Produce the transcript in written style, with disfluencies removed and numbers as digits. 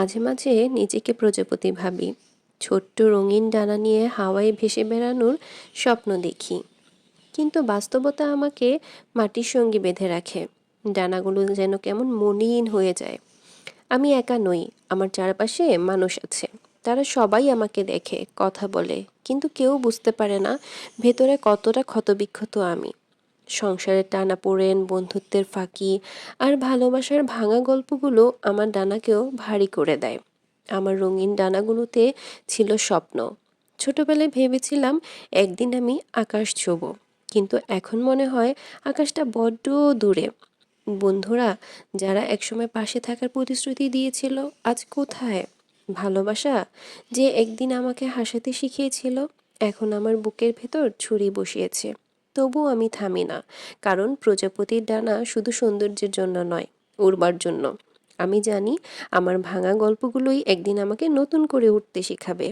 মাঝে মাঝে নিজেকে প্রজাপতি ভাবি। ছোট্ট রঙিন ডানা নিয়ে হাওয়ায় ভেসে বেড়ানোর স্বপ্ন দেখি। কিন্তু বাস্তবতা আমাকে মাটির সঙ্গে বেঁধে রাখে। ডানাগুলো যেন কেমন মলিন হয়ে যায়। আমি একা নই, আমার চারপাশে মানুষ আছে। তারা সবাই আমাকে দেখে, কথা বলে, কিন্তু কেউ বুঝতে পারে না ভেতরে কতটা ক্ষতবিক্ষত আমি। সংসারের টানাপোড়েন, বন্ধুত্বের ফাঁকি আর ভালোবাসার ভাঙা গল্পগুলো আমার ডানাকেও ভারী করে দেয়। আমার রঙিন ডানাগুলোতে ছিল স্বপ্ন। ছোটবেলায় ভেবেছিলাম একদিন আমি আকাশ ছোঁব, কিন্তু এখন মনে হয় আকাশটা বড্ড দূরে। বন্ধুরা যারা একসময় পাশে থাকার প্রতিশ্রুতি দিয়েছিল, আজ কোথায়? ভালোবাসা যে একদিন আমাকে হাসাতে শিখিয়েছিল, এখন আমার বুকের ভেতর ছুরি বসিয়েছে। তবুও আমি থামি না, কারণ প্রজাপতির ডানা শুধু সৌন্দর্যের জন্য নয়, উড়বার জন্য। আমি জানি আমার ভাঙা গল্পগুলোই একদিন আমাকে নতুন করে উঠতে শেখাবে।